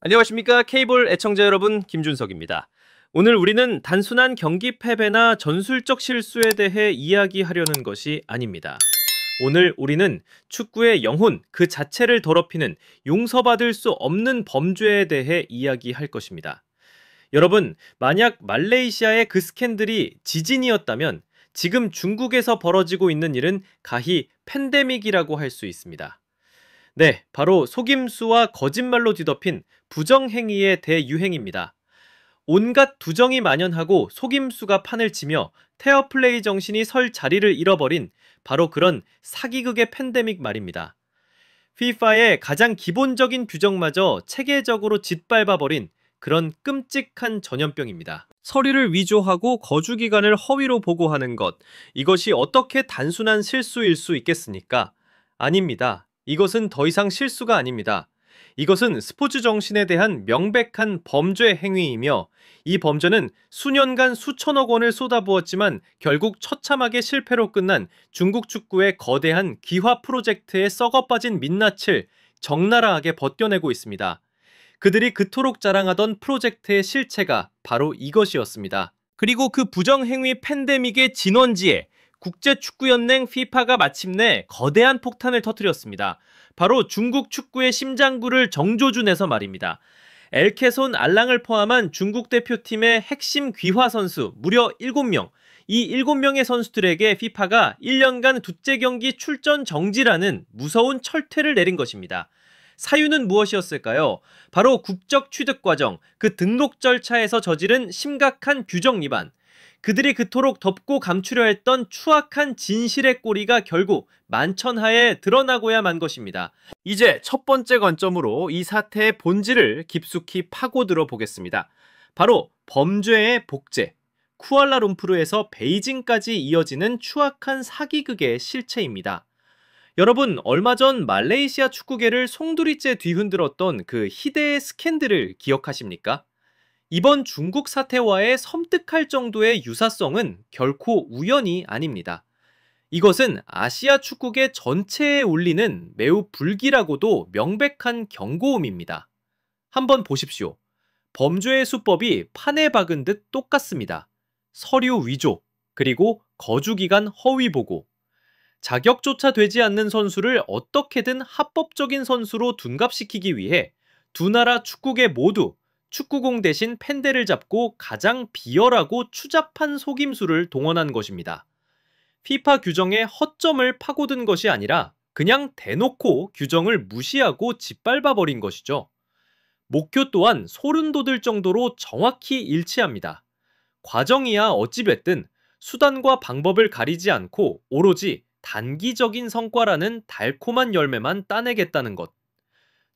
안녕하십니까. 케이볼 애청자 여러분, 김준석입니다. 오늘 우리는 단순한 경기 패배나 전술적 실수에 대해 이야기하려는 것이 아닙니다. 오늘 우리는 축구의 영혼 그 자체를 더럽히는 용서받을 수 없는 범죄에 대해 이야기할 것입니다. 여러분, 만약 말레이시아의 그 스캔들이 지진이었다면 지금 중국에서 벌어지고 있는 일은 가히 팬데믹이라고 할 수 있습니다. 네, 바로 속임수와 거짓말로 뒤덮인 부정행위의 대유행입니다. 온갖 부정이 만연하고 속임수가 판을 치며 페어플레이 정신이 설 자리를 잃어버린 바로 그런 사기극의 팬데믹 말입니다. FIFA의 가장 기본적인 규정마저 체계적으로 짓밟아버린 그런 끔찍한 전염병입니다. 서류를 위조하고 거주기간을 허위로 보고하는 것, 이것이 어떻게 단순한 실수일 수 있겠습니까? 아닙니다. 이것은 더 이상 실수가 아닙니다. 이것은 스포츠 정신에 대한 명백한 범죄 행위이며 이 범죄는 수년간 수천억 원을 쏟아부었지만 결국 처참하게 실패로 끝난 중국 축구의 거대한 기화 프로젝트에 썩어빠진 민낯을 적나라하게 벗겨내고 있습니다. 그들이 그토록 자랑하던 프로젝트의 실체가 바로 이것이었습니다. 그리고 그 부정행위 팬데믹의 진원지에 국제축구연맹 FIFA가 마침내 거대한 폭탄을 터뜨렸습니다. 바로 중국 축구의 심장부를 정조준에서 말입니다. 엘케손 알랑을 포함한 중국 대표팀의 핵심 귀화 선수 무려 7명, 이 7명의 선수들에게 FIFA가 1년간 두째 경기 출전 정지라는 무서운 철퇴를 내린 것입니다. 사유는 무엇이었을까요? 바로 국적 취득 과정, 그 등록 절차에서 저지른 심각한 규정 위반. 그들이 그토록 덮고 감추려 했던 추악한 진실의 꼬리가 결국 만천하에 드러나고야 만 것입니다. 이제 첫 번째 관점으로 이 사태의 본질을 깊숙이 파고들어 보겠습니다. 바로 범죄의 복제, 쿠알라룸푸르에서 베이징까지 이어지는 추악한 사기극의 실체입니다. 여러분, 얼마 전 말레이시아 축구계를 송두리째 뒤흔들었던 그 희대의 스캔들을 기억하십니까? 이번 중국 사태와의 섬뜩할 정도의 유사성은 결코 우연이 아닙니다. 이것은 아시아 축구계 전체에 울리는 매우 불길하고도 명백한 경고음입니다. 한번 보십시오. 범죄의 수법이 판에 박은 듯 똑같습니다. 서류 위조, 그리고 거주기간 허위 보고. 자격조차 되지 않는 선수를 어떻게든 합법적인 선수로 둔갑시키기 위해 두 나라 축구계 모두 축구공 대신 펜대를 잡고 가장 비열하고 추잡한 속임수를 동원한 것입니다. FIFA 규정의 허점을 파고든 것이 아니라 그냥 대놓고 규정을 무시하고 짓밟아버린 것이죠. 목표 또한 소름 돋을 정도로 정확히 일치합니다. 과정이야 어찌 됐든 수단과 방법을 가리지 않고 오로지 단기적인 성과라는 달콤한 열매만 따내겠다는 것.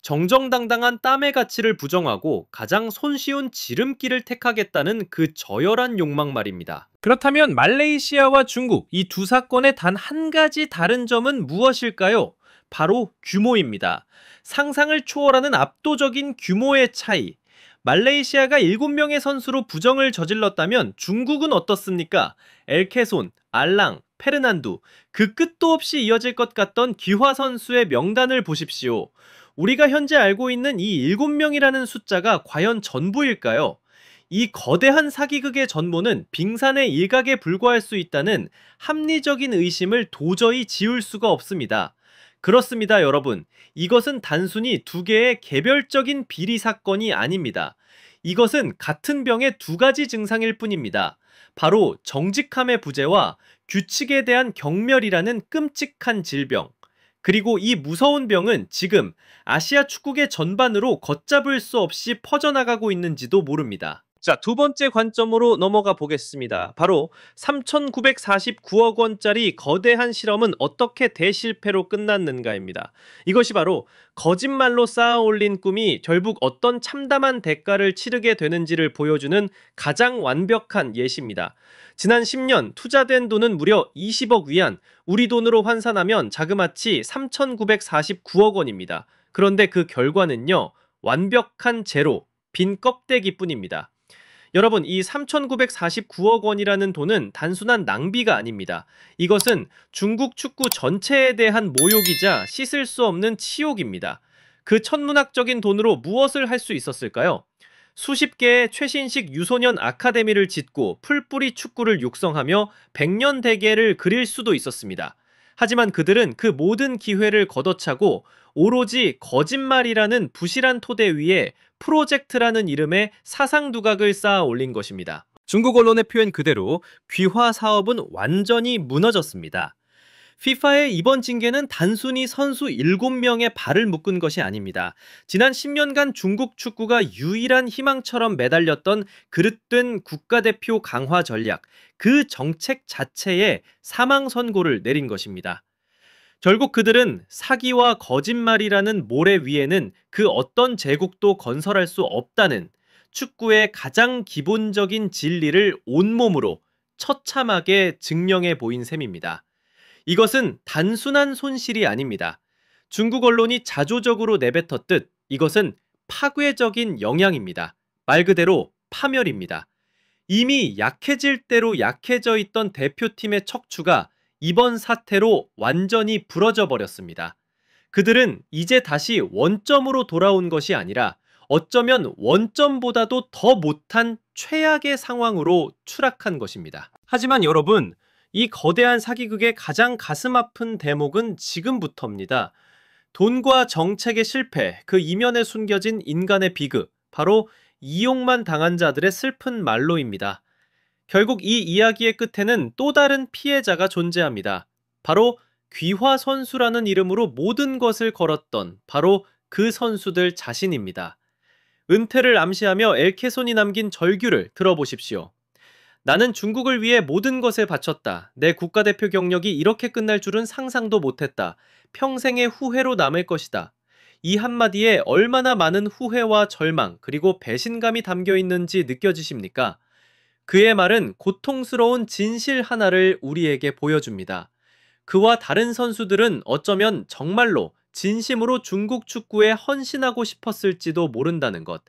정정당당한 땀의 가치를 부정하고 가장 손쉬운 지름길을 택하겠다는 그 저열한 욕망 말입니다. 그렇다면 말레이시아와 중국, 이 두 사건의 단 한 가지 다른 점은 무엇일까요? 바로 규모입니다. 상상을 초월하는 압도적인 규모의 차이. 말레이시아가 7명의 선수로 부정을 저질렀다면 중국은 어떻습니까? 엘케손, 알랑, 페르난두, 그 끝도 없이 이어질 것 같던 귀화 선수의 명단을 보십시오. 우리가 현재 알고 있는 이 7명이라는 숫자가 과연 전부일까요? 이 거대한 사기극의 전모는 빙산의 일각에 불과할 수 있다는 합리적인 의심을 도저히 지울 수가 없습니다. 그렇습니다, 여러분. 이것은 단순히 두 개의 개별적인 비리 사건이 아닙니다. 이것은 같은 병의 두 가지 증상일 뿐입니다. 바로 정직함의 부재와 규칙에 대한 경멸이라는 끔찍한 질병. 그리고 이 무서운 병은 지금 아시아 축구계 전반으로 걷잡을 수 없이 퍼져나가고 있는지도 모릅니다. 자, 두 번째 관점으로 넘어가 보겠습니다. 바로 3,949억 원짜리 거대한 실험은 어떻게 대실패로 끝났는가입니다. 이것이 바로 거짓말로 쌓아 올린 꿈이 결국 어떤 참담한 대가를 치르게 되는지를 보여주는 가장 완벽한 예시입니다. 지난 10년 투자된 돈은 무려 20억 위안, 우리 돈으로 환산하면 자그마치 3,949억 원입니다. 그런데 그 결과는요, 완벽한 제로, 빈 껍데기뿐입니다. 여러분, 이 3,949억 원이라는 돈은 단순한 낭비가 아닙니다. 이것은 중국 축구 전체에 대한 모욕이자 씻을 수 없는 치욕입니다. 그 천문학적인 돈으로 무엇을 할 수 있었을까요? 수십 개의 최신식 유소년 아카데미를 짓고 풀뿌리 축구를 육성하며 백년 대계를 그릴 수도 있었습니다. 하지만 그들은 그 모든 기회를 걷어차고 오로지 거짓말이라는 부실한 토대 위에 프로젝트라는 이름의 사상 두각을 쌓아 올린 것입니다. 중국 언론의 표현 그대로 귀화 사업은 완전히 무너졌습니다. FIFA의 이번 징계는 단순히 선수 7명의 발을 묶은 것이 아닙니다. 지난 10년간 중국 축구가 유일한 희망처럼 매달렸던 그릇된 국가대표 강화 전략, 그 정책 자체에 사망 선고를 내린 것입니다. 결국 그들은 사기와 거짓말이라는 모래 위에는 그 어떤 제국도 건설할 수 없다는 축구의 가장 기본적인 진리를 온몸으로 처참하게 증명해 보인 셈입니다. 이것은 단순한 손실이 아닙니다. 중국 언론이 자조적으로 내뱉었듯 이것은 파괴적인 영향입니다. 말 그대로 파멸입니다. 이미 약해질 대로 약해져 있던 대표팀의 척추가 이번 사태로 완전히 부러져 버렸습니다. 그들은 이제 다시 원점으로 돌아온 것이 아니라 어쩌면 원점보다도 더 못한 최악의 상황으로 추락한 것입니다. 하지만 여러분, 이 거대한 사기극의 가장 가슴 아픈 대목은 지금부터입니다. 돈과 정책의 실패, 그 이면에 숨겨진 인간의 비극, 바로 이용만 당한 자들의 슬픈 말로입니다. 결국 이 이야기의 끝에는 또 다른 피해자가 존재합니다. 바로 귀화 선수라는 이름으로 모든 것을 걸었던 바로 그 선수들 자신입니다. 은퇴를 암시하며 엘케손이 남긴 절규를 들어보십시오. 나는 중국을 위해 모든 것을 바쳤다. 내 국가대표 경력이 이렇게 끝날 줄은 상상도 못했다. 평생의 후회로 남을 것이다. 이 한마디에 얼마나 많은 후회와 절망 그리고 배신감이 담겨 있는지 느껴지십니까? 그의 말은 고통스러운 진실 하나를 우리에게 보여줍니다. 그와 다른 선수들은 어쩌면 정말로 진심으로 중국 축구에 헌신하고 싶었을지도 모른다는 것.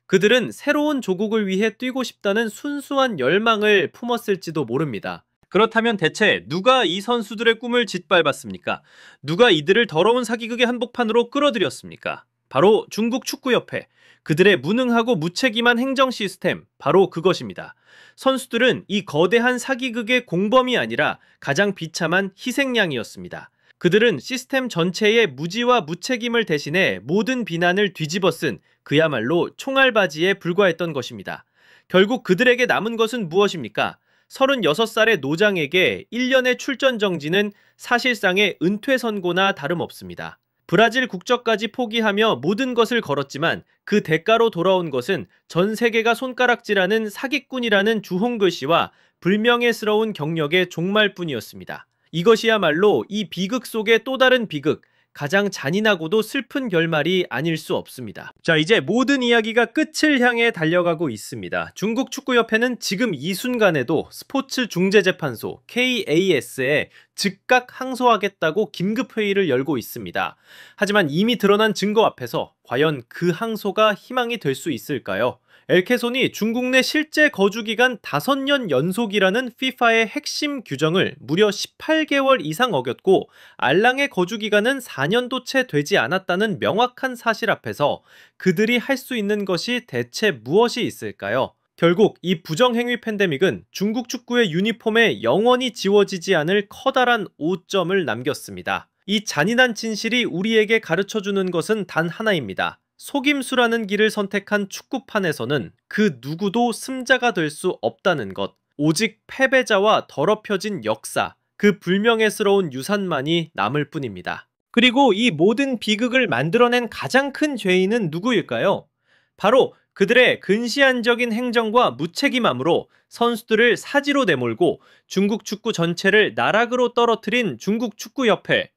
그들은 새로운 조국을 위해 뛰고 싶다는 순수한 열망을 품었을지도 모릅니다. 그렇다면 대체 누가 이 선수들의 꿈을 짓밟았습니까? 누가 이들을 더러운 사기극의 한복판으로 끌어들였습니까? 바로 중국 축구협회. 그들의 무능하고 무책임한 행정 시스템, 바로 그것입니다. 선수들은 이 거대한 사기극의 공범이 아니라 가장 비참한 희생양이었습니다. 그들은 시스템 전체의 무지와 무책임을 대신해 모든 비난을 뒤집어 쓴 그야말로 총알바지에 불과했던 것입니다. 결국 그들에게 남은 것은 무엇입니까? 36살의 노장에게 1년의 출전 정지는 사실상의 은퇴 선고나 다름없습니다. 브라질 국적까지 포기하며 모든 것을 걸었지만 그 대가로 돌아온 것은 전 세계가 손가락질하는 사기꾼이라는 주홍글씨와 불명예스러운 경력의 종말뿐이었습니다. 이것이야말로 이 비극 속의 또 다른 비극, 가장 잔인하고도 슬픈 결말이 아닐 수 없습니다. 자, 이제 모든 이야기가 끝을 향해 달려가고 있습니다. 중국 축구협회는 지금 이 순간에도 스포츠중재재판소 KAS에 즉각 항소하겠다고 긴급회의를 열고 있습니다. 하지만 이미 드러난 증거 앞에서 과연 그 항소가 희망이 될 수 있을까요? 엘케손이 중국 내 실제 거주기간 5년 연속이라는 FIFA의 핵심 규정을 무려 18개월 이상 어겼고 알랑의 거주기간은 4년도 채 되지 않았다는 명확한 사실 앞에서 그들이 할 수 있는 것이 대체 무엇이 있을까요? 결국 이 부정행위 팬데믹은 중국 축구의 유니폼에 영원히 지워지지 않을 커다란 오점을 남겼습니다. 이 잔인한 진실이 우리에게 가르쳐주는 것은 단 하나입니다. 속임수라는 길을 선택한 축구판에서는 그 누구도 승자가 될 수 없다는 것. 오직 패배자와 더럽혀진 역사, 그 불명예스러운 유산만이 남을 뿐입니다. 그리고 이 모든 비극을 만들어낸 가장 큰 죄인은 누구일까요? 바로 그들의 근시안적인 행정과 무책임함으로 선수들을 사지로 내몰고 중국 축구 전체를 나락으로 떨어뜨린 중국 축구협회.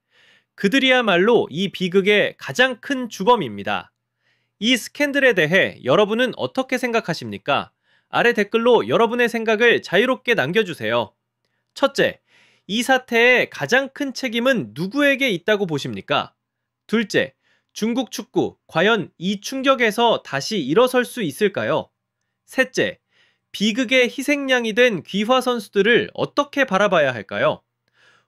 그들이야말로 이 비극의 가장 큰 주범입니다. 이 스캔들에 대해 여러분은 어떻게 생각하십니까? 아래 댓글로 여러분의 생각을 자유롭게 남겨주세요. 첫째, 이 사태의 가장 큰 책임은 누구에게 있다고 보십니까? 둘째, 중국 축구, 과연 이 충격에서 다시 일어설 수 있을까요? 셋째, 비극의 희생양이 된 귀화 선수들을 어떻게 바라봐야 할까요?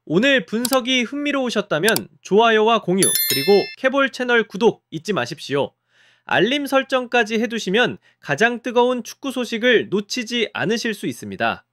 오늘 분석이 흥미로우셨다면 좋아요와 공유, 그리고 캐볼 채널 구독 잊지 마십시오. 알림 설정까지 해두시면 가장 뜨거운 축구 소식을 놓치지 않으실 수 있습니다.